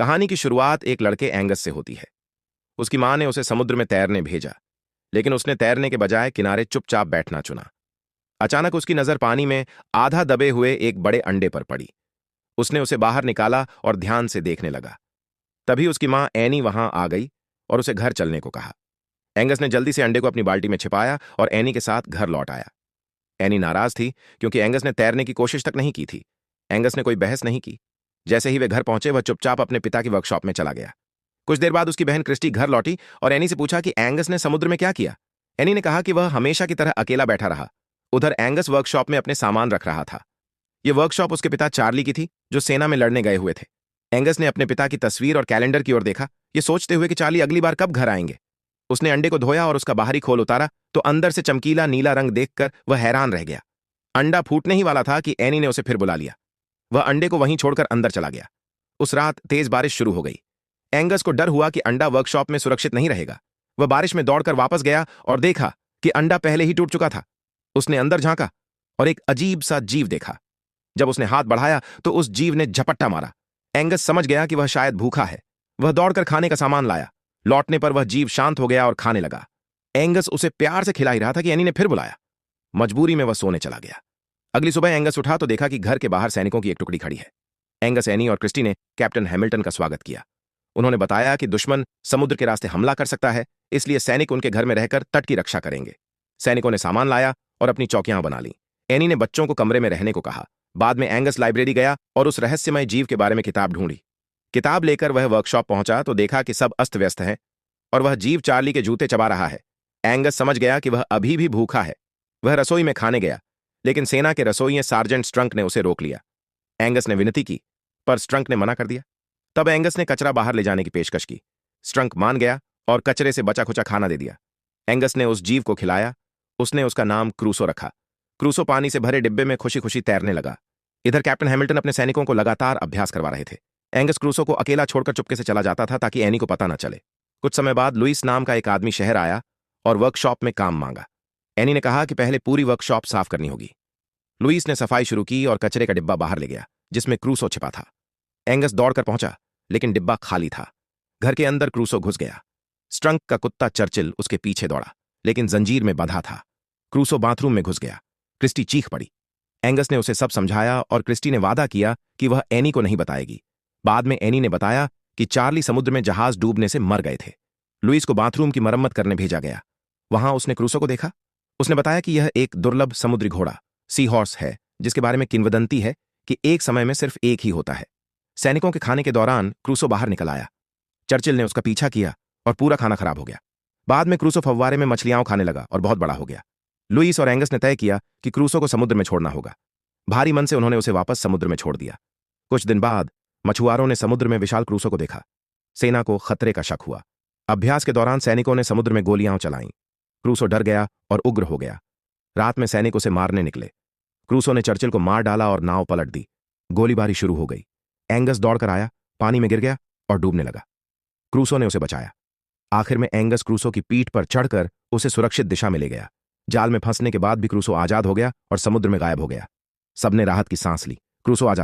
कहानी की शुरुआत एक लड़के एंगस से होती है। उसकी मां ने उसे समुद्र में तैरने भेजा, लेकिन उसने तैरने के बजाय किनारे चुपचाप बैठना चुना। अचानक उसकी नजर पानी में आधा दबे हुए एक बड़े अंडे पर पड़ी। उसने उसे बाहर निकाला और ध्यान से देखने लगा। तभी उसकी मां एनी वहां आ गई और उसे घर चलने को कहा। एंगस ने जल्दी से अंडे को अपनी बाल्टी में छिपाया और एनी के साथ घर लौट आया। एनी नाराज थी क्योंकि एंगस ने तैरने की कोशिश तक नहीं की थी। एंगस ने कोई बहस नहीं की। जैसे ही वे घर पहुंचे, वह चुपचाप अपने पिता की वर्कशॉप में चला गया। कुछ देर बाद उसकी बहन क्रिस्टी घर लौटी और एनी से पूछा कि एंगस ने समुद्र में क्या किया। एनी ने कहा कि वह हमेशा की तरह अकेला बैठा रहा। उधर एंगस वर्कशॉप में अपने सामान रख रहा था। यह वर्कशॉप उसके पिता चार्ली की थी, जो सेना में लड़ने गए हुए थे। एंगस ने अपने पिता की तस्वीर और कैलेंडर की ओर देखा, ये सोचते हुए कि चार्ली अगली बार कब घर आएंगे। उसने अंडे को धोया और उसका बाहरी खोल उतारा तो अंदर से चमकीला नीला रंग देखकर वह हैरान रह गया। अंडा फूटने ही वाला था कि एनी ने उसे फिर बुला लिया। वह अंडे को वहीं छोड़कर अंदर चला गया। उस रात तेज बारिश शुरू हो गई। एंगस को डर हुआ कि अंडा वर्कशॉप में सुरक्षित नहीं रहेगा। वह बारिश में दौड़कर वापस गया और देखा कि अंडा पहले ही टूट चुका था। उसने अंदर झांका और एक अजीब सा जीव देखा। जब उसने हाथ बढ़ाया तो उस जीव ने झपट्टा मारा। एंगस समझ गया कि वह शायद भूखा है। वह दौड़कर खाने का सामान लाया। लौटने पर वह जीव शांत हो गया और खाने लगा। एंगस उसे प्यार से खिला ही रहा था कि एनी ने फिर बुलाया। मजबूरी में वह सोने चला गया। अगली सुबह एंगस उठा तो देखा कि घर के बाहर सैनिकों की एक टुकड़ी खड़ी है। एंगस, एनी और क्रिस्टी ने कैप्टन हैमिल्टन का स्वागत किया। उन्होंने बताया कि दुश्मन समुद्र के रास्ते हमला कर सकता है, इसलिए सैनिक उनके घर में रहकर तट की रक्षा करेंगे। सैनिकों ने सामान लाया और अपनी चौकियां बना ली। एनी ने बच्चों को कमरे में रहने को कहा। बाद में एंगस लाइब्रेरी गया और उस रहस्यमय जीव के बारे में किताब ढूंढी। किताब लेकर वह वर्कशॉप पहुंचा तो देखा कि सब अस्त व्यस्त है और वह जीव चार्ली के जूते चबा रहा है। एंगस समझ गया कि वह अभी भी भूखा है। वह रसोई में खाने गया, लेकिन सेना के रसोइये सार्जेंट स्ट्रंक ने उसे रोक लिया। एंगस ने विनती की, पर स्ट्रंक ने मना कर दिया। तब एंगस ने कचरा बाहर ले जाने की पेशकश की। स्ट्रंक मान गया और कचरे से बचा खुचा खाना दे दिया। एंगस ने उस जीव को खिलाया। उसने उसका नाम क्रूसो रखा। क्रूसो पानी से भरे डिब्बे में खुशी खुशी तैरने लगा। इधर कैप्टन हैमिल्टन अपने सैनिकों को लगातार अभ्यास करवा रहे थे। एंगस क्रूसो को अकेला छोड़कर चुपके से चला जाता था ताकि एनी को पता न चले। कुछ समय बाद लुइस नाम का एक आदमी शहर आया और वर्कशॉप में काम मांगा। एनी ने कहा कि पहले पूरी वर्कशॉप साफ करनी होगी। लुइस ने सफाई शुरू की और कचरे का डिब्बा बाहर ले गया जिसमें क्रूसो छिपा था। एंगस दौड़कर पहुंचा, लेकिन डिब्बा खाली था। घर के अंदर क्रूसो घुस गया। स्ट्रंक का कुत्ता चर्चिल उसके पीछे दौड़ा, लेकिन जंजीर में बंधा था। क्रूसो बाथरूम में घुस गया। क्रिस्टी चीख पड़ी। एंगस ने उसे सब समझाया और क्रिस्टी ने वादा किया कि वह एनी को नहीं बताएगी। बाद में एनी ने बताया कि चार्ली समुद्र में जहाज डूबने से मर गए थे। लुइस को बाथरूम की मरम्मत करने भेजा गया। वहां उसने क्रूसो को देखा। उसने बताया कि यह एक दुर्लभ समुद्री घोड़ा सी हॉर्स है, जिसके बारे में किंवदंती है कि एक समय में सिर्फ एक ही होता है। सैनिकों के खाने के दौरान क्रूसो बाहर निकल आया। चर्चिल ने उसका पीछा किया और पूरा खाना खराब हो गया। बाद में क्रूसो फव्वारे में मछलियां खाने लगा और बहुत बड़ा हो गया। लुइस और एंगस ने तय किया कि क्रूसो को समुद्र में छोड़ना होगा। भारी मन से उन्होंने उसे वापस समुद्र में छोड़ दिया। कुछ दिन बाद मछुआरों ने समुद्र में विशाल क्रूसो को देखा। सेना को खतरे का शक हुआ। अभ्यास के दौरान सैनिकों ने समुद्र में गोलियां चलाईं। क्रूसो डर गया और उग्र हो गया। रात में सैनिक उसे मारने निकले। क्रूसो ने चर्चिल को मार डाला और नाव पलट दी। गोलीबारी शुरू हो गई। एंगस दौड़कर आया, पानी में गिर गया और डूबने लगा। क्रूसो ने उसे बचाया। आखिर में एंगस क्रूसो की पीठ पर चढ़कर उसे सुरक्षित दिशा में ले गया। जाल में फंसने के बाद भी क्रूसो आजाद हो गया और समुद्र में गायब हो गया। सबने राहत की सांस ली। क्रूसो आजाद